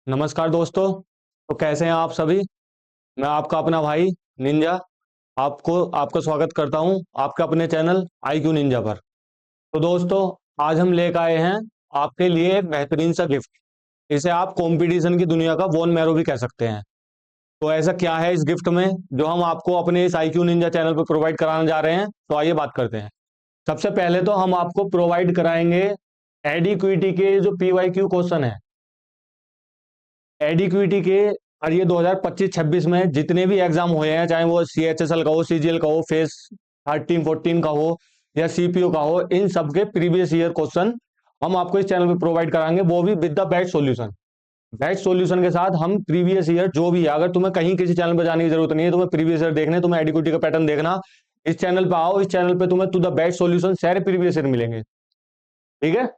नमस्कार दोस्तों। तो कैसे हैं आप सभी। मैं आपका अपना भाई निंजा आपको आपका स्वागत करता हूं आपके अपने चैनल IQ निंजा पर। तो दोस्तों, आज हम लेकर आए हैं आपके लिए एक बेहतरीन सा गिफ्ट। इसे आप कंपटीशन की दुनिया का बोन मैरो भी कह सकते हैं। तो ऐसा क्या है इस गिफ्ट में जो हम आपको अपने इस IQ निंजा चैनल पर प्रोवाइड कराने जा रहे हैं, तो आइए बात करते हैं। सबसे पहले तो हम आपको प्रोवाइड कराएंगे एडिक्विटी के जो PYQ क्वेश्चन है। एडिक्विटी के और ये 2025-26 में जितने भी एग्जाम हुए हैं, चाहे वो CHSL का हो, CGL का हो, फेस 13-14 का हो या CPO का हो, इन सब के प्रीवियस ईयर क्वेश्चन हम आपको इस चैनल पे प्रोवाइड कराएंगे, वो भी with the best solution. Best solution के साथ हम प्रीवियस ईयर जो भी है, अगर तुम्हें कहीं किसी चैनल पर जाने की जरूरत नहीं है, तुम्हें प्रीवियस ईयर देखने, तुम्हें एडिक्विटी का पैटर्न देखना, इस चैनल पर आओ। इस चैनल पे तुम्हें टू द बेस्ट सॉल्यूशन सारे प्रीवियस ईयर मिलेंगे। ठीक है।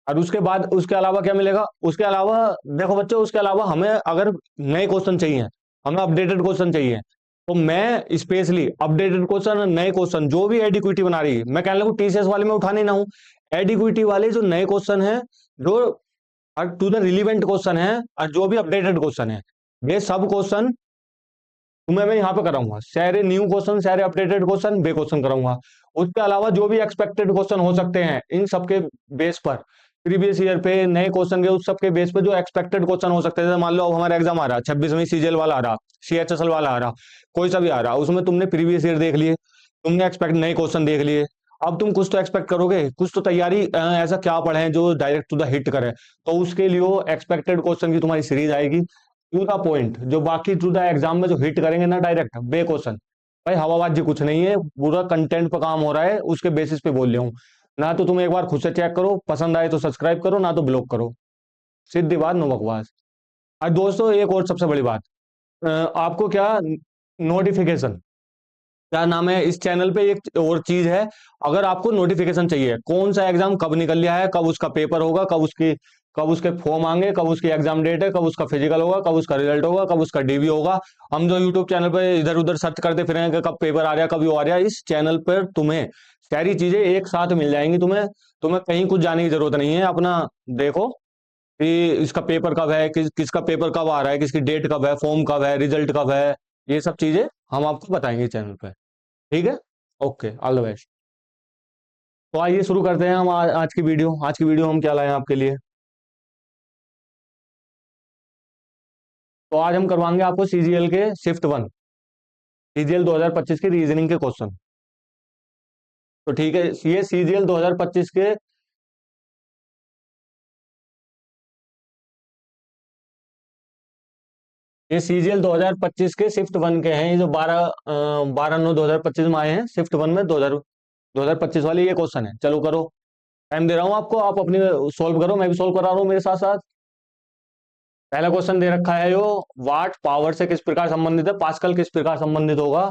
और उसके बाद उसके अलावा क्या मिलेगा, उसके अलावा देखो बच्चों, उसके अलावा हमें अगर नए क्वेश्चन चाहिए, हमें अपडेटेड क्वेश्चन चाहिए, तो मैं स्पेशली अपडेटेड क्वेश्चन, नए क्वेश्चन जो भी एडिक्विटी बना रही है, मैं कहने लगूँ TCS वाले में उठाने ना हूं। एडिक्विटी वाले जो नए क्वेश्चन है, जो टू द रिलीवेंट क्वेश्चन है, और जो भी अपडेटेड क्वेश्चन है, ये सब क्वेश्चन तुम्हें मैं यहाँ पे कराऊंगा। सारे न्यू क्वेश्चन, सारे अपडेटेड क्वेश्चन, बे क्वेश्चन कराऊंगा। उसके अलावा जो भी एक्सपेक्टेड क्वेश्चन हो सकते हैं, इन सबके बेस पर प्रीवियस ईयर पे नए क्वेश्चन के उस सबके बेस पे जो एक्सपेक्टेड क्वेश्चन हो सकते हैं, जैसे मान लो अब हमारा एग्जाम आ रहा है 26 में, CGL वाला आ रहा, CHSL वाला आ रहा, कोई सा भी आ रहा, उसमें तुमने प्रीवियस ईयर देख लिए, तुमने एक्सपेक्ट नए क्वेश्चन देख लिए। अब तुम कुछ तो एक्सपेक्ट करोगे, कुछ तो तैयारी ऐसा क्या पढ़े जो डायरेक्ट टू द हिट करे, तो उसके लिए एक्सपेक्टेड क्वेश्चन की तुम्हारी सीरीज आएगी, टू द पॉइंट, जो बाकी टू द एग्जाम में जो हिट करेंगे ना डायरेक्ट बे क्वेश्चन। भाई हवाबाजी कुछ नहीं है, पूरा कंटेंट पर काम हो रहा है, उसके बेसिस पे बोल रहा हूँ। ना तो तुम एक बार खुद से चेक करो, पसंद आए तो सब्सक्राइब करो, ना तो ब्लॉक करो। सीधी बात, नो बकवास। और दोस्तों, एक और सबसे बड़ी बात, आपको क्या नोटिफिकेशन, क्या नाम है, इस चैनल पे एक और चीज है। अगर आपको नोटिफिकेशन चाहिए कौन सा एग्जाम कब निकल लिया है, कब उसका पेपर होगा, कब उसके फॉर्म आएंगे, कब उसकी एग्जाम डेट है, कब उसका फिजिकल होगा, कब उसका रिजल्ट होगा, कब उसका DV होगा, हम जो यूट्यूब चैनल पे इधर उधर सर्च करते फिरेंगे कि कब पेपर आ रहा है, कब वो आ रहा है, इस चैनल पर तुम्हें सारी चीजें एक साथ मिल जाएंगी। तुम्हें तुम्हें कहीं कुछ जाने की जरूरत नहीं है। अपना देखो कि इसका पेपर कब है, किसका पेपर कब आ रहा है, किसकी डेट कब है, फॉर्म कब है, रिजल्ट कब है, ये सब चीजें हम आपको बताएंगे चैनल पे। ठीक है। Okay, all the best. तो आइए शुरू करते हैं हम आज की वीडियो हम क्या लाए हैं आपके लिए। तो आज हम करवाएंगे आपको CGL के शिफ्ट 1, CGL 2025 के रीजनिंग के क्वेश्चन। तो ठीक है, ये CGL 2025 के, ये CGL 2025 के शिफ्ट 1 के हैं। ये जो 12/9/2025 में आए हैं, शिफ्ट 1 में 2025 वाले ये क्वेश्चन है। चलो करो, टाइम दे रहा हूं आपको, आप अपनी सोल्व करो, मैं भी सोल्व करा रहा हूँ मेरे साथ साथ। पहला क्वेश्चन दे रखा है यो, वाट पावर से किस प्रकार संबंधित है, पास्कल किस प्रकार संबंधित होगा,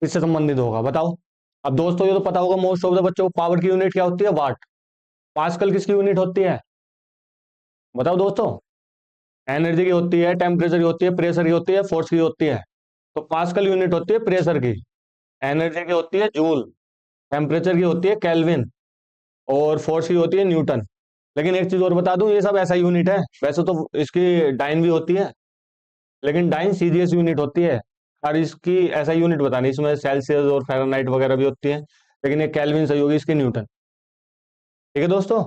किससे संबंधित होगा बताओ। अब दोस्तों, ये तो पता होगा मोस्ट ऑफ द बच्चों को, पावर की यूनिट क्या होती है, वाट। पास्कल किसकी यूनिट होती है, बताओ दोस्तों। एनर्जी की होती है, टेम्परेचर की होती है, प्रेशर की होती है, फोर्स की होती है। तो पास्कल यूनिट होती है प्रेशर की, एनर्जी की होती है जूल, टेम्परेचर की होती है केल्विन, और फोर्स की होती है न्यूटन। लेकिन एक चीज और बता दूं, ये सब ऐसा यूनिट है, वैसे तो इसकी डाइन भी होती है, लेकिन डाइन CGS यूनिट होती है। और इसकी ऐसा यूनिट बता नहीं, इसमें सेल्सियस और फ़ारेनहाइट वगैरह भी होती है, लेकिन ये केल्विन सही होगी, इसकी न्यूटन। ठीक है दोस्तों।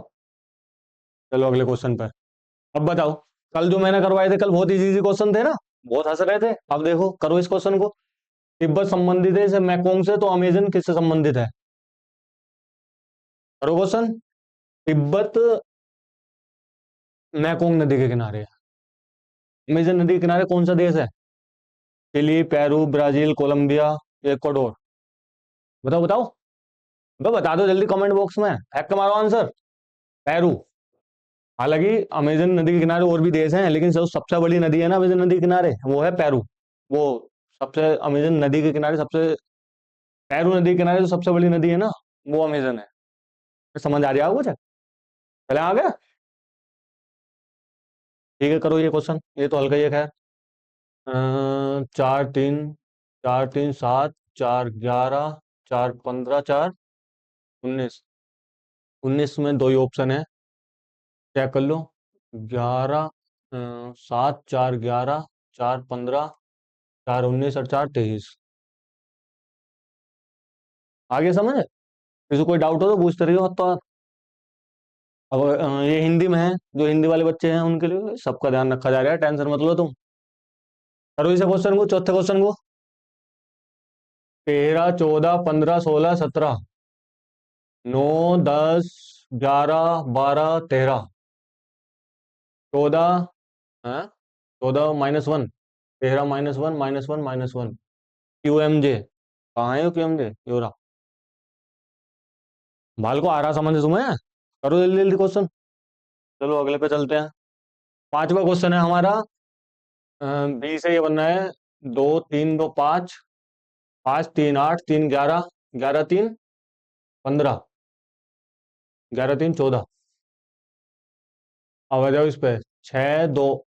चलो अगले क्वेश्चन पर। अब बताओ, कल जो मैंने करवाए थे, कल बहुत इजी इजी क्वेश्चन थे ना, बहुत हंस रहे थे। अब देखो, करो इस क्वेश्चन को। तिब्बत संबंधित है इसे मैकोंग से, तो अमेजन किससे संबंधित है, करो क्वेश्चन। तिब्बत मैकोंग नदी के किनारे है। अमेजन नदी के किनारे कौन सा देश है, Chile, Peru, Brazil, Colombia, Ecuador. बताओ बताओ, बता दो जल्दी कमेंट बॉक्स में, हैक मारो आंसर। पेरू। हालांकि अमेजन नदी के किनारे और भी देश हैं, लेकिन जो सबसे बड़ी नदी है ना अमेजन नदी के किनारे, वो है पेरू। वो सबसे, अमेजन नदी के किनारे सबसे, पेरू नदी के किनारे जो सबसे बड़ी नदी है ना, वो अमेजन है। समझ आ रही है आपको कुछ, चले आ गया। ठीक है, करो ये क्वेश्चन, ये तो हल्का ही है खैर। 4 3, 4 3 7, 4 11, 4 15, 4 19। 19 में दो ही ऑप्शन है, चेक कर लो। 11, 7 4 11 4 15 4 19 और 4 23। आगे समझ है? किसी कोई डाउट हो तो पूछते रहियो तो। अब ये हिंदी में है, जो हिंदी वाले बच्चे हैं उनके लिए सबका ध्यान रखा जा रहा है, टेंशन मत लो तुम। करो इसे क्वेश्चन को, चौथे क्वेश्चन को। 13 14 15 16 17 9 10 11 12 13 14 है, 14 -1, 13 -1 -1 -1। QMJ कहाँ है? QMJ योरा बाल को आ रहा समझ तुम्हें? करो जल्दी जल्दी क्वेश्चन। चलो अगले पे चलते हैं। पांचवा क्वेश्चन है हमारा। बी से ये बनना है। 2 3 2 5, 5 3 8 3 11, 11 3 15, 11 3 14। अब आ जाओ इस पे। 6 2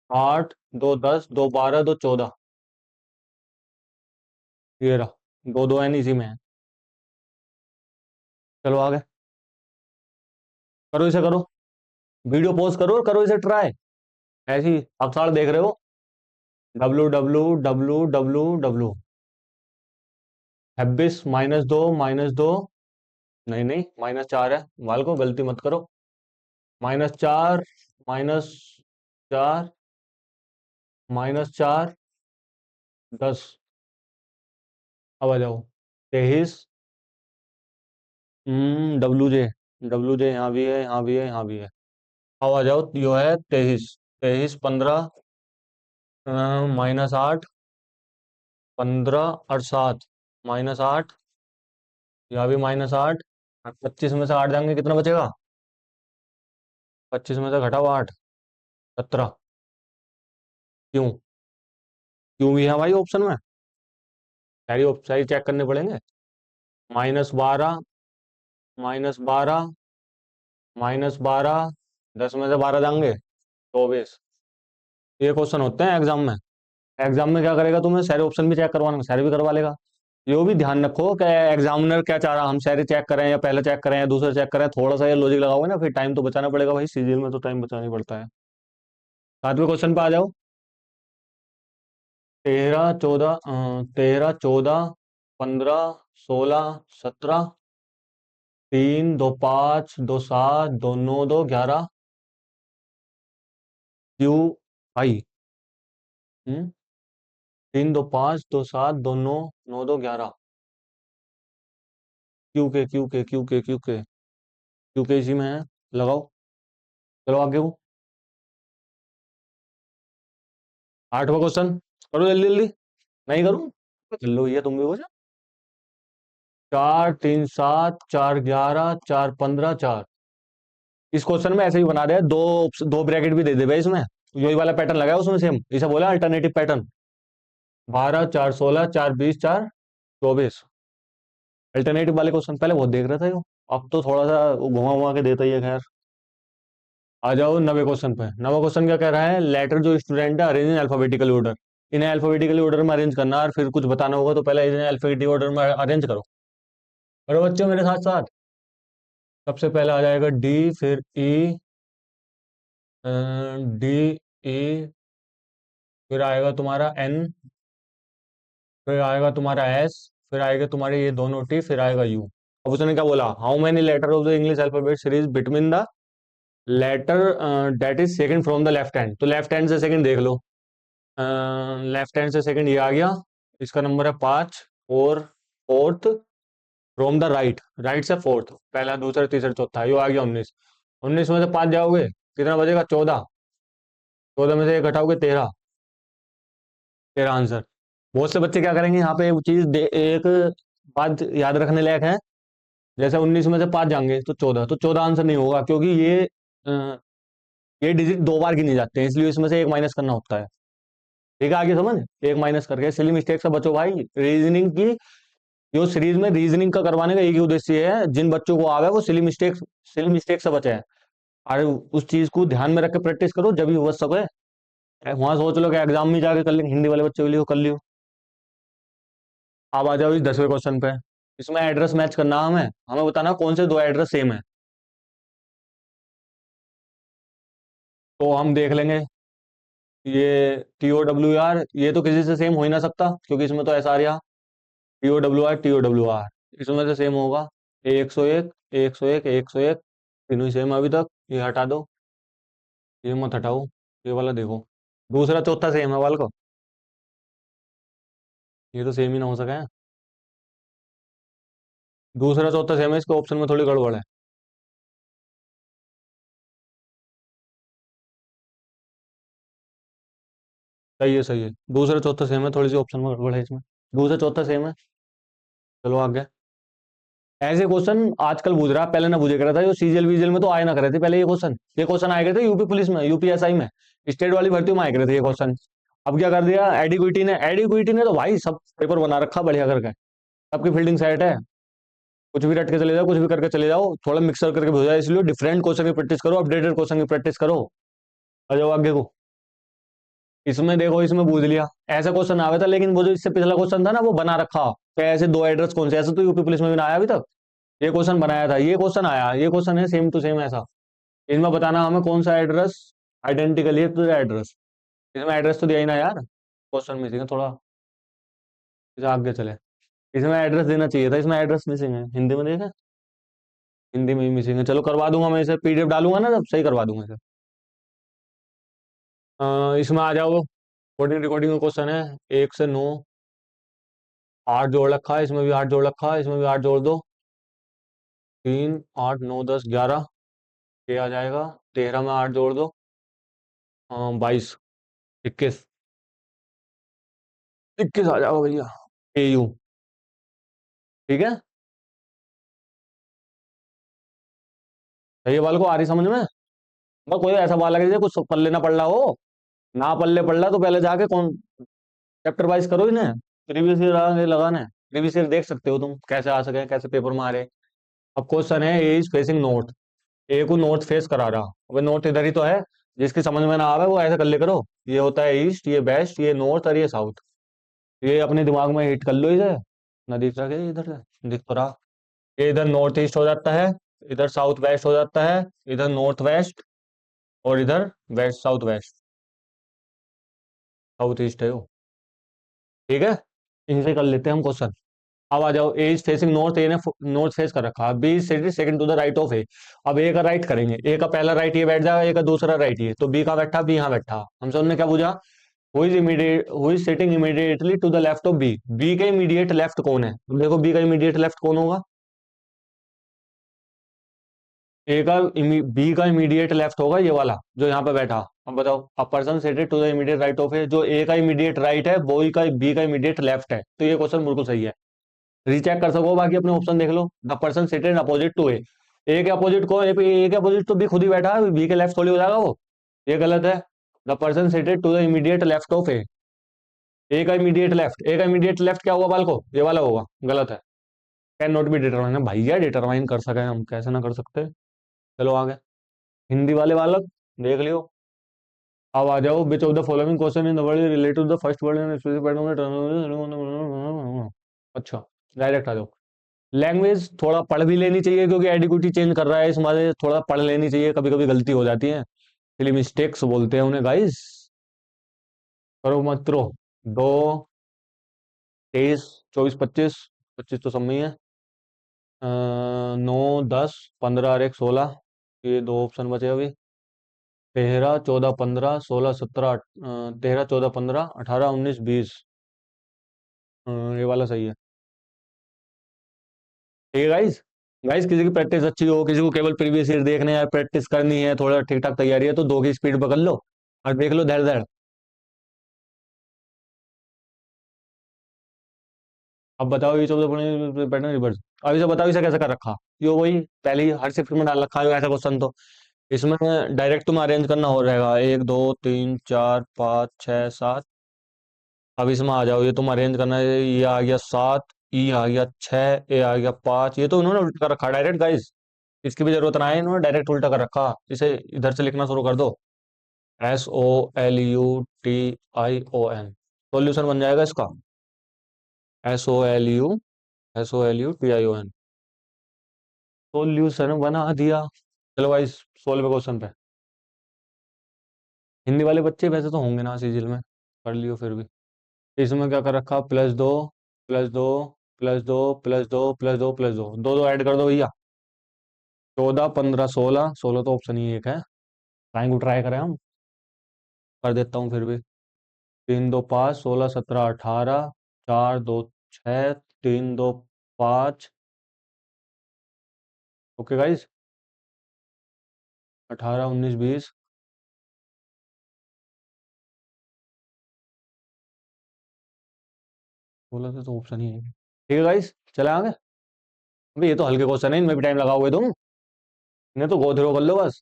8 2 10 2 12 2 14। ये रहा, दो दो एन इसी में है। चलो आगे। करो इसे, करो। वीडियो पॉज करो और करो इसे ट्राई। ऐसी अब साल देख रहे हो। WWWWW। 26 -2 -2। नहीं नहीं, -4 है। वाल को गलती मत करो। -4 -4 -4 10। अब आ जाओ। 23। WJ। WJ यहाँ भी है, यहाँ भी है, यहाँ भी है। अब आ जाओ, यो है 23। 23 15 -8 15 और 7 -8। यहाँ भी -8। 25 में से 8 जाएंगे, कितना बचेगा? 25 में से घटाओ 8, 17। क्यों? क्यों भी है भाई ऑप्शन में? सारी चेक करने पड़ेंगे। -12 -12 -12। 10 में से 12 जाएंगे, 24। ये क्वेश्चन होते हैं एग्जाम में। एग्जाम में क्या करेगा, तुम्हें सारे ऑप्शन भी चेक करवाना, सारे भी करवा लेगा। ये भी ध्यान रखो कि एग्जामिनर क्या चाह रहा, हम सारे चेक करें या पहले चेक करें या दूसरे चेक करें, थोड़ा सा ये लॉजिक लगाओगे ना, फिर टाइम तो बचाना पड़ेगा भाई, सीजीएल में तो टाइम बचाना ही पड़ता है। सातवें क्वेश्चन पे आ जाओ। 13 14 15 16 17। 3 2 5 2 7 2 9 2 11। QI। 3 2 5 2 7 2 9 9 2 11। क्यू के इसी में है। लगाओ। चलो आगे वो। आठवां क्वेश्चन। करो जल्दी जल्दी। नहीं करूं? कर लो, ये तुम भी हो जा। 4 3 7 4 11 4 15 4। इस क्वेश्चन में ऐसे ही बना रहे हैं, दो ब्रैकेट भी दे दे भाई इसमें। यही वाला पैटर्न लगा है उसमें सेम, इसे बोला अल्टरनेटिव पैटर्न। 12 4 16 4 20 4 24। अल्टरनेटिव वाले क्वेश्चन पहले बहुत देख रहा था यो, अब तो थोड़ा सा घुमा घुमा के देता ही है, खैर। आ जाओ नवे क्वेश्चन पे। नवा क्वेश्चन क्या कह रहा है? लेटर जो स्टूडेंट है अरेंज इन अल्फाबेटिकल ऑर्डर। इन्हें अल्फाबेटिकल ऑर्डर में अरेंज करना, और फिर कुछ बताना होगा, तो पहले इन्हें अल्फाबेटिकल ऑर्डर में अरेंज करो। करो बच्चों मेरे साथ साथ। सबसे पहले आ जाएगा डी, फिर ई, डी ई, फिर आएगा तुम्हारा एन, फिर आएगा तुम्हारा एस, फिर आएगा तुम्हारे ये दोनों टी, फिर आएगा यू। अब उसने क्या बोला? How many letter of the English alphabet series between the letter that is second from the left hand. तो लेफ्ट हैंड से सेकंड देख लो। लेफ्ट हैंड से सेकंड ये आ गया, इसका नंबर है 5। और fourth from the right, right से फोर्थ, पहला दूसरा तीसरा चौथा, ये आ गया 19। 19 में से 5 जाओगे, कितना बचेगा? 14। 14 में से एक घटाओगे, 13। 13 आंसर। बहुत से बच्चे क्या करेंगे यहाँ पे, वो चीज एक बात याद रखने लायक है। जैसे 19 में से 5 जाएंगे तो 14, तो 14 आंसर नहीं होगा, क्योंकि ये डिजिट 2 बार गिने जाते हैं, इसलिए इसमें से एक माइनस करना होता है। ठीक है, आगे समझ। एक माइनस करके सिली मिस्टेक से बचो भाई। रीजनिंग की जो सीरीज में रीजनिंग का करवाने का एक ही उद्देश्य है, जिन बच्चों को आवे वो सिली मिस्टेक से बचे हैं। और उस चीज को ध्यान में रख के प्रैक्टिस करो, जब भी बच सके। वहां सोच लो कि एग्जाम में जाके कर लेंगे, हिंदी वाले बच्चों के लिए कर लियो। अब आ जाओ इस 10वें क्वेश्चन पे। इसमें एड्रेस मैच करना है हमें, हमें बताना कौन से दो एड्रेस सेम है। तो हम देख लेंगे। ये TOWR, ये तो किसी से सेम हो ही ना सकता क्योंकि इसमें तो ऐसा आ रहा। TOWR, इसमें से सेम होगा। A101, A101, A101, तीनों ही सेम अभी तक। ये हटा दो, ये मत हटाओ, ये वाला देखो। दूसरा चौथा सेम है वाल को। ये तो सेम ही ना हो सके। दूसरा चौथा सेम है, इसके ऑप्शन में थोड़ी गड़बड़ है। सही है, सही है। दूसरा चौथा सेम है, थोड़ी सी ऑप्शन में गड़बड़ है इसमें। दूसरा चौथा सेम है। चलो आगे। ऐसे क्वेश्चन आजकल पूछ रहा है, पहले ना पूछे करा था, जो सीजीएल वीजीएल में तो आए ना करे थे पहले। ये क्वेश्चन आए गए थे यूपी पुलिस में, यूपीएसआई में, स्टेट वाली भर्तियों में आए करे थे ये क्वेश्चन। अब क्या कर दिया एडिक्विटी ने तो भाई सब पेपर बना रखा बढ़िया करके। सबकी फील्डिंग सेट है। कुछ भी रट के चले जाओ, कुछ भी करके चले जाओ, थोड़ा मिक्सर करके भेजा है, इसलिए डिफरेंट क्वेश्चन की प्रैक्टिस करो, अपडेटेड क्वेश्चन की प्रैक्टिस करो। आ जाओ आगे को। इसमें देखो, इसमें पूछ लिया, ऐसा क्वेश्चन आया था, लेकिन वो जो इससे पिछला क्वेश्चन था ना वो बना रखा। तो ऐसे दो एड्रेस कौन से, ऐसे तो यूपी पुलिस में भी ना आया अभी तक। ये क्वेश्चन बनाया था, ये क्वेश्चन आया, ये क्वेश्चन है सेम टू सेम ऐसा। इनमें बताना हमें कौन सा एड्रेस आइडेंटिकली है टू द एड्रेस। इसमें एड्रेस तो दिया ही ना यार, क्वेश्चन मिसिंग है थोड़ा। इसे आगे चले। इसमें एड्रेस देना चाहिए था, इसमें एड्रेस मिसिंग है, हिंदी में देखा। हिंदी में ही मिसिंग है। चलो करवा दूंगा मैं इसे, पीडीएफ डालूंगा ना, जब सही करवा दूंगा इसे। इसमें आ जाओ। कोडिंग रिकॉर्डिंग का क्वेश्चन है। 1 से 9, 8 जोड़ रखा है, इसमें भी 8 जोड़ रखा है, इसमें भी 8 जोड़ दो। 3, 8, 9, 10, 11, ये आ जाएगा। 13 में 8 जोड़ दो। 22, 21, 21 आ जाओ भैया। AU। ठीक है। ये वाले को आ रही समझ में। बस कोई ऐसा वाला कि कुछ पल्ले ना पड़ रहा हो। ना पल्ले पड़ रहा तो पहले जाके कौन चैप्टर वाइज करो इन्हें। प्रीवियस ईयर लगाना है। प्रीवियस ईयर देख सकते हो तुम कैसे आ सके, कैसे पेपर में आ रहे। अब क्वेश्चन है, ए इज फेसिंग नॉर्थ। ए को नॉर्थ फेस करा रहा। अब नॉर्थ इधर ही तो है। जिसकी समझ में ना आवे वो ऐसे कर ले करो। ये होता है ईस्ट, ये वेस्ट, ये नॉर्थ और ये साउथ। ये अपने दिमाग में हिट कर लो इसे। ना दिख रहा क्या इधर से, दिख तो रहा। ये इधर नॉर्थ ईस्ट हो जाता है, इधर साउथ वेस्ट हो जाता है, इधर नॉर्थ वेस्ट, और इधर west south west. South east है वो। ठीक है। इनसे कर लेते हैं हम क्वेश्चन। अब आ जाओ, A is facing north, A ने नॉर्थ फेस कर रखा, B is seated second to the right of A. अब ए का राइट करेंगे, ए का पहला राइट ये बैठ जाएगा, ए का दूसरा राइट ये, तो बी का बैठा, बी यहाँ बैठा। हमसे उन्होंने क्या पूछा, who is sitting immediately to the left of B. B के इमीडिएट लेफ्ट कौन है। अब देखो बी का इमीडिएट लेफ्ट कौन होगा। ए का बी का इमीडिएट लेफ्ट होगा ये वाला जो यहाँ पे बैठा। अब बताओ, a person seated to the immediate right of A, जो ए का इमीडिएट राइट है वो ही का बी का इमीडिएट लेफ्ट है, तो ये क्वेश्चन बिल्कुल सही है। रीचेक कर सको, बाकी अपने ऑप्शन देख लो। The person seated opposite to A. A के अपोजिट को, ए के अपोजिट तो बी खुद ही बैठा है, बी के लेफ्ट थोड़ी हो जाएगा वो। ये गलत है। The person seated to the immediate left of A. A का इमीडिएट लेफ्ट, ए का इमीडिएट लेफ्ट क्या होगा बाल को, ये वाला होगा। गलत है। कैन नॉट बी डिटरमाइन, भैया डिटरमाइन कर सके हम, कैसे ना कर सकते। चलो आगे। हिंदी वाले बालक देख लियो। अब आ जाओ, which of the following question in the world related to the first world and specific pattern. अच्छा, डायरेक्ट आ जाओ। लैंग्वेज थोड़ा पढ़ भी लेनी चाहिए क्योंकि एडिक्विटी चेंज कर रहा है, इस मामले थोड़ा पढ़ लेनी चाहिए, कभी कभी गलती हो जाती है। इसलिए मिस्टेक्स बोलते हैं उन्हें गाइस। करो मत रो। 2, 23, 24, 25, 25 तो सब में ही है। 9, 10, 15 और 1, 16, ये दो ऑप्शन बचे अभी। 13, 14, 15, 16, 17, 13, 14, 15, 18, 19, 20। ये वाला सही है। ठीक है गाइस। गाइस किसी की प्रैक्टिस अच्छी हो, किसी को केवल प्रीवियस ईयर देखने या प्रैक्टिस करनी है, थोड़ा ठीक ठाक तैयारी है, तो 2 की स्पीड पकड़ लो और देख लो धैर धैर। अब बताओ, ये चौदह पैटर्न रिवर्स। अब इसे बताओ, इसे कैसे कर रखा। ये वही पहले ही हर शिफ्ट में डाल रखा है ऐसा क्वेश्चन तो। इसमें डायरेक्ट तुम्हें अरेंज करना हो रहेगा, 1, 2, 3, 4, 5, 6, 7। अब इसमें आ जाओ, ये तुम अरेंज करना है, ये आ गया 7, ई आ गया 6, ए आ गया 5। ये तो उन्होंने उल्टा कर रखा डायरेक्ट गाइस। इसकी भी जरूरत ना है, इन्होंने डायरेक्ट उल्टा कर रखा। इसे इधर से लिखना शुरू कर दो। SOLUTION। सॉल्यूशन बन जाएगा इसका। SOLUTION। सॉल्यूशन बना दिया। चलो भाई, 16वें क्वेश्चन पे। हिंदी वाले बच्चे वैसे तो होंगे ना सीजीएल में, कर लियो फिर भी। इसमें क्या कर रखा, +2 +2 +2 +2 +2 +2, दो दो ऐड कर दो भैया। 14 15 16, 16 तो ऑप्शन ही एक है, टाइम को ट्राई करें हम। कर देता हूँ फिर भी। 3 2 5, 16 17 18, 4 2 6, 3 2 5। Okay guys, 18 19 20। 16 से तो ऑप्शन ही है। ठीक है गाइज, चले आगे। अबे ये तो हल्के क्वेश्चन है, इनमें भी टाइम लगाओगे तुम, इन्हें तो गो थ्रो कर लो बस।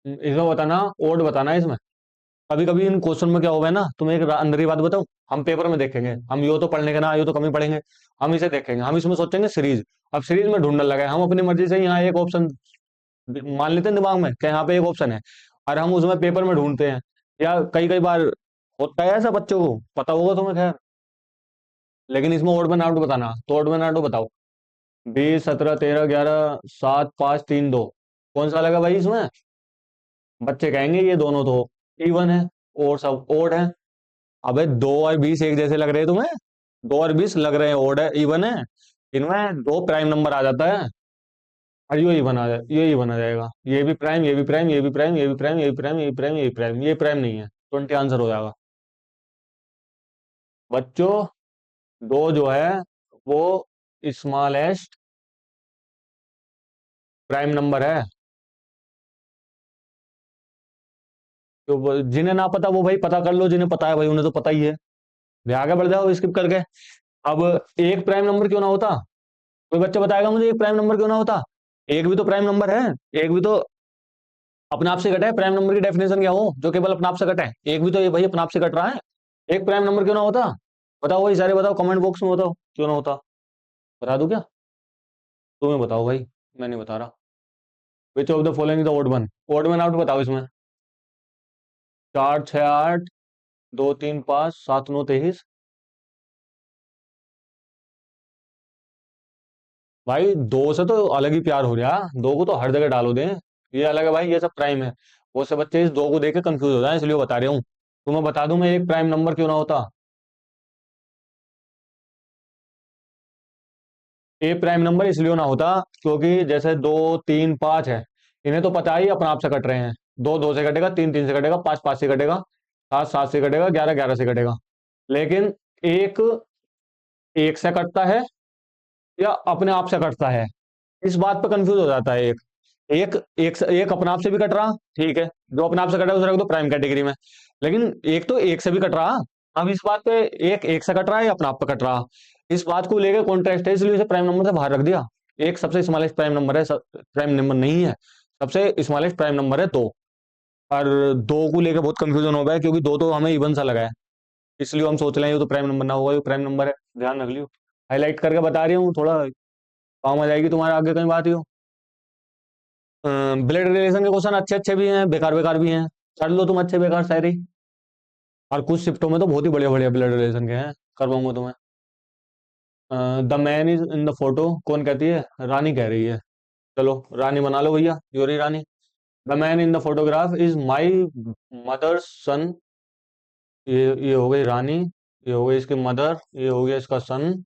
इसमें बताना, ओड बताना है इसमें। कभी कभी इन क्वेश्चन में क्या होगा ना, तुम्हें एक अंदर ही बात बताऊं, हम पेपर में देखेंगे, हम यो तो पढ़ने के ना, यो तो कमी पढ़ेंगे। हम इसे देखेंगे, हम इसमें सोचेंगे सीरीज। अब सीरीज में ढूंढने लगे हम अपनी मर्जी से, यहाँ एक ऑप्शन मान लेते हैं दिमाग में कि यहाँ पे एक ऑप्शन है, और हम उसमें पेपर में ढूंढते हैं। या कई कई बार होता है ऐसा, बच्चों को पता होगा तुम्हें खैर। लेकिन इसमें ओड में नाउट बताना, तो ओड में नाउट बताओ। 20 17 13 11 7 5 3 2, कौन सा लगा भाई इसमें? बच्चे कहेंगे ये दोनों तो इवन है, और सब ओड है। अबे 2 और 20 एक जैसे लग रहे हैं तुम्हें? 2 और 20 लग रहे हैं ओड है, इवन है। इनमें दो प्राइम नंबर आ जाता है, और ये इवन आ जाए, ये इवन आ जाएगा। ये भी प्राइम, ये भी प्राइम, ये भी प्राइम, ये भी प्राइम, ये भी प्राइम, ये भी प्राइम, ये भी प्राइम, ये प्राइम नहीं है। 20 आंसर हो जाएगा बच्चों। दो जो है वो स्मॉलेस्ट प्राइम नंबर है। तो जिन्हें ना पता वो भाई पता कर लो, जिन्हें पता है भाई उन्हें तो पता ही है। वे आगे बढ़ जाओ स्किप करके। अब एक प्राइम नंबर क्यों ना होता? कोई बच्चा बताएगा मुझे एक प्राइम नंबर क्यों ना होता? एक भी तो प्राइम नंबर है। एक भी तो अपने आप से कटा है। प्राइम नंबर की डेफिनेशन क्या हो जो केवल अपने आप से कटा है? एक भी तो ये भाई अपने आप से कट रहा है। एक प्राइम नंबर क्यों ना होता? बताओ भाई, सारे बताओ, कमेंट बॉक्स में बताओ क्यों ना होता। बता दूं क्या? तुम्हें बताओ भाई, मैं नहीं बता रहा। Which of the following the odd one? Odd one out बताओ इसमें। 4 6 8, 2 3 5 7 9 23। भाई दो से तो अलग ही प्यार हो गया, दो को तो हर जगह डालो दे। ये अलग है भाई, ये सब प्राइम है। बहुत से बच्चे इस दो को देख के कंफ्यूज हो जाए, इसलिए बता रहा हूँ। तुम्हें बता दूं मैं, एक प्राइम नंबर क्यों ना होता। ए प्राइम नंबर इसलिए ना होता क्योंकि जैसे 2 3 5 है, इन्हें तो पता ही अपने आप से कट रहे हैं। दो दो से कटेगा, तीन तीन से कटेगा, पांच पांच से कटेगा, सात सात से कटेगा, ग्यारह ग्यारह से कटेगा। लेकिन एक एक से कटता है या अपने आप से कटता है, इस बात पे कंफ्यूज हो जाता है। एक एक एक अपने आप से भी कट रहा, ठीक है, जो अपने आप से कटा है उसे रख दो प्राइम कैटेगरी में। लेकिन एक तो एक से भी कट रहा। अब इस बात पे एक एक से कट रहा है या अपने आप पे कट रहा, इस बात को लेकर कॉन्ट्रास्ट है, इसलिए इसे प्राइम नंबर से बाहर रख दिया। एक सबसे स्मॉलेस्ट प्राइम नंबर है, प्राइम नंबर नहीं है। सबसे स्मॉलेस्ट प्राइम नंबर है दो। और दो को लेकर बहुत कंफ्यूजन हो गया है, क्योंकि दो तो हमें इवन सा लगा है, इसलिए हम सोच रहे हैं ये तो प्राइम नंबर ना होगा, ये प्राइम नंबर है। ध्यान रख लियो, हाईलाइट करके बता रही हूँ, थोड़ा काम आ जाएगी तुम्हारे आगे कहीं बात ही हो। ब्लड रिलेशन के क्वेश्चन अच्छे अच्छे भी हैं, बेकार बेकार भी हैं। कर लो तुम अच्छे बेकार शायरी। और कुछ शिफ्टों में तो बहुत ही बढ़िया बढ़िया ब्लड रिलेशन के हैं, करवाऊंगा तुम्हें। The man is in the photo कौन कहती है? रानी कह रही है। चलो रानी बना लो भैया, योरी रानी। The man in the photograph is my mother's son. ये हो गई रानी, ये हो गई इसकी मदर, ये हो गया इसका son.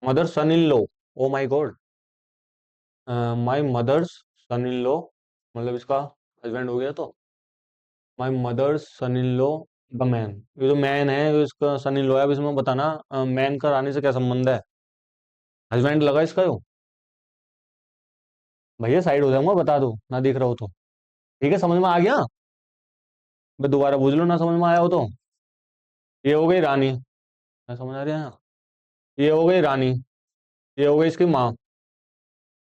Mother son in law, oh my god. My mother's son in law, मतलब इसका हस्बैंड हो गया तो। My mother's son in law the man, ये जो मैन है ये इसका सन इन लो है। अब इसमें बताना मैन का रानी से क्या संबंध है? हस्बैंड लगा इसका यो। भैया साइड हो जाऊंगा बता दो, ना दिख रहा हो तो। ठीक है, समझ में आ गया? मैं दोबारा पूछ लो ना समझ में आया हो तो। ये हो गई रानी, मैं समझ आ रहा है? ये हो गई रानी, ये हो गई इसकी माँ।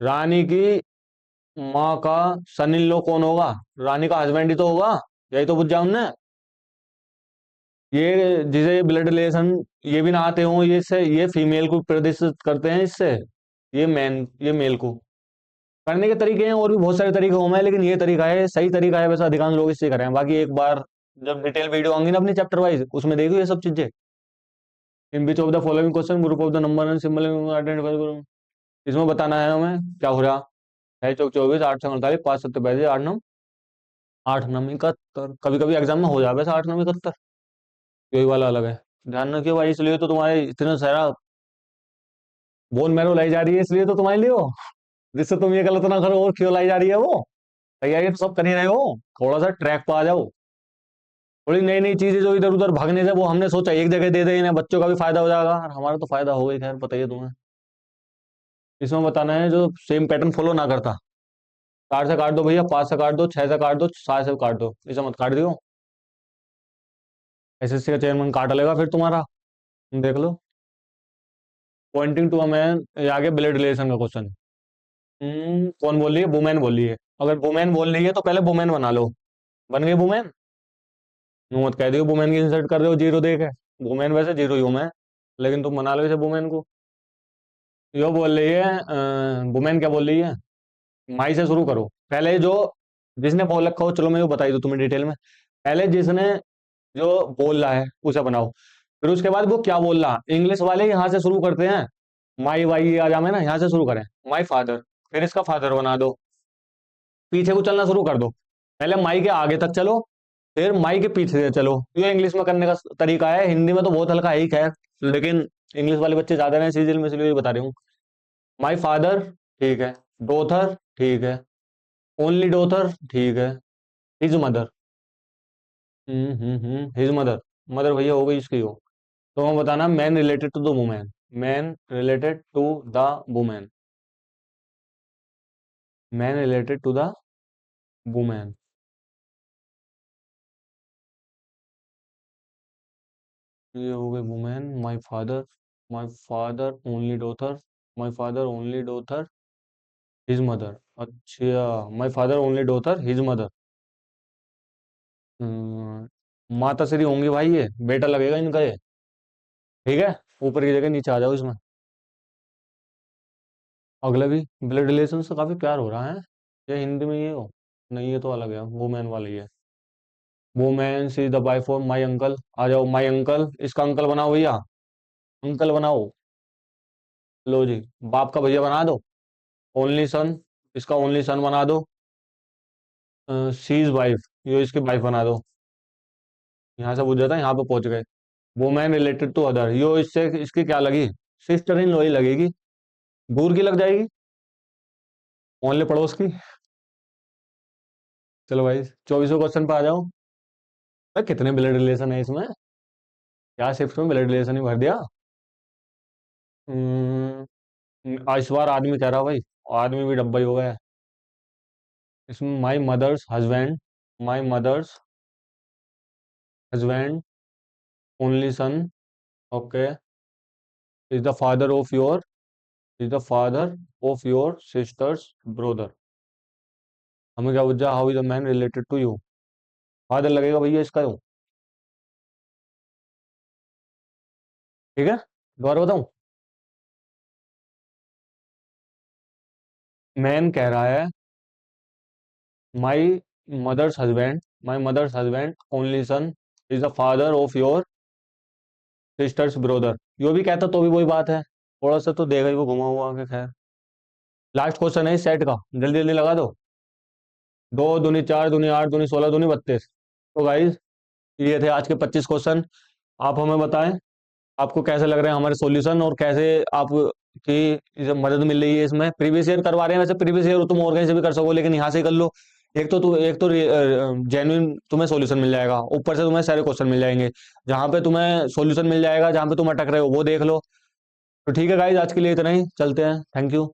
रानी की माँ का सन इन लॉ कौन होगा? रानी का हस्बैंड ही तो होगा। यही तो पूछ जाऊं ने। ये जिसे ब्लड रिलेशन ये भी ना आते हो, ये से ये फीमेल को प्रदर्शित करते हैं इससे। ये मेल को करने के तरीके हैं, और भी बहुत सारे तरीके होंगे, लेकिन ये तरीका है, सही तरीका है, वैसे अधिकांश लोग इससे करें। बाकी एक बार जब डिटेल वीडियो आएंगी ना अपनी चैप्टर वाइज, उसमें देखियो ये सब चीजें। In which of the following question group of the number and symbol identify करो। इसमें बताना है हमें क्या हो रहा है। 6 चौक 24, 8 से 48, 5 7 35, 8 9 आठ नम इकहत्तर, कभी कभी एग्जाम में हो जाए वैसे 8 9 71, यही वाला अलग है। ध्यान रखियो भाई, इसलिए तो तुम्हारे इतना सारा बोन मैरो लाई जा रही है, इसलिए तो तुम्हारे लिए हो, जिससे तुम ये गलत ना करो, और क्यों लाई जा रही है वो। तैयारी तो सब कर ही रहे हो, थोड़ा सा ट्रैक पे आ जाओ। थोड़ी नई नई चीजें जो इधर उधर भागने से, वो हमने सोचा एक जगह दे दें, इन्हें बच्चों का भी फायदा हो जाएगा और हमारा तो फायदा हो गई, खैर पता ही है तुम्हें। इसमें बताना है जो सेम पैटर्न फॉलो ना करता। 4 से काट दो भैया, 5 से काट दो, 6 से काट दो, 7 से काट दो, इसे मत काट दियो। एसएससी का चेयरमैन काट लेगा फिर तुम्हारा, देख लो। पॉइंटिंग टू अ मैन, ये आगे ब्लड रिलेशन का क्वेश्चन। कौन बोल रही है? वुमेन बोल रही है। अगर वुमेन बोल रही है तो पहले वुमेन बना लो। बन गई वुमेन? यूं मत कह दियो वुमेन की इंसर्ट कर रहे हो जीरो दे के। वुमेन वैसे जीरो ही हूं मैं, लेकिन तुम बना लो इसे वुमेन को। यो बोल रही है, वुमेन क्या बोल रही है? माई से शुरू करो पहले। जो जिसने बोल रखा हो, चलो मैं वो बताई दूं तुम्हें डिटेल में। पहले जिसने जो बोल रहा है उसे बनाओ, फिर उसके बाद वो क्या बोल रहा, इंग्लिश वाले यहाँ से शुरू करते हैं। माई वाई आ जाए ना, यहाँ से शुरू करें। माई फादर, फिर इसका फादर बना दो, पीछे को चलना शुरू कर दो। पहले माई के आगे तक चलो, फिर माई के पीछे से चलो। ये इंग्लिश में करने का तरीका है, हिंदी में तो बहुत हल्का है ही खैर, लेकिन इंग्लिश वाले बच्चे ज्यादा हैं सीरियल में, इसलिए बता रही हूँ। माई फादर, ठीक है। डोथर, ठीक है। ओनली डोथर, ठीक है। His mother, his mother. Mother भैया हो गई इसकी हो। तो हम बताना man related to the women, man related to the women, man related to the women. ये हो गई women. My father only daughter, my father only daughter, his mother. अच्छा, my father only daughter his mother. माता श्री होंगी भाई, ये बेटा लगेगा इनका ये। ठीक है, ऊपर की जगह नीचे आ जाओ इसमें। अगला भी ब्लड रिलेशन से काफी प्यार हो रहा है, ये हिंदी में ये हो। नहीं, ये तो अलग है, वुमेन वाली है। Women C the wife of my uncle, आ जाओ माई अंकल, इसका अंकल बनाओ भैया, अंकल बनाओ। लो जी, बाप का भैया बना दो। ओनली सन, इसका ओनली सन बना दो। सी इज वाइफ, ये इसकी वाइफ बना दो। यहाँ से पूछ जाता, यहाँ पे पहुंच गए। वुमेन रिलेटेड टू अदर, यो इससे इसकी क्या लगी? सिस्टर इन लॉ ही लगेगी, दूर की लग जाएगी, ओनली पड़ोस की। चलो भाई 24वें क्वेश्चन पे आ जाओ। भाई कितने ब्लड रिलेशन है इसमें, क्या शिफ्ट में ब्लड रिलेशन ही भर दिया। इस बार आदमी कह रहा भाई, आदमी भी डब्बा ही हो गया है। इसमें my mother's husband, my mother's husband only son, okay, is the father of your, is the father of your sister's brother. हमें क्या पूछा, how is the man related to you? Father लगेगा भैया इसका हो। ठीक है, दोबारा बताऊं। मैन कह रहा है my mother's husband, my mother's husband only son is the father of your sister's brother. यो भी कहता तो भी वही बात है, थोड़ा सा तो देगा ही वो घुमा हुआ के, खैर। लास्ट क्वेश्चन है इस सेट का, जल्दी जल्दी लगा दो। दो दूनी चार, दूनी आठ, दूनी 16, दूनी 32। तो गाइज ये थे आज के 25 क्वेश्चन। आप हमें बताएं आपको कैसे लग रहे हैं हमारे सॉल्यूशन, और कैसे आप की इसे मदद मिल रही है इसमें। प्रीवियस ईयर करवा रहे हैं, वैसे प्रीवियस ईयर तुम और कहीं से भी कर सको, लेकिन यहाँ से ही कर लो। एक तो जेन्युइन तुम्हें सॉल्यूशन मिल जाएगा, ऊपर से तुम्हें सारे क्वेश्चन मिल जाएंगे। जहाँ पे तुम्हें सॉल्यूशन मिल जाएगा, जहाँ पे तुम अटक रहे हो वो देख लो। तो ठीक है गाइज, आज के लिए इतना ही, चलते हैं, थैंक यू।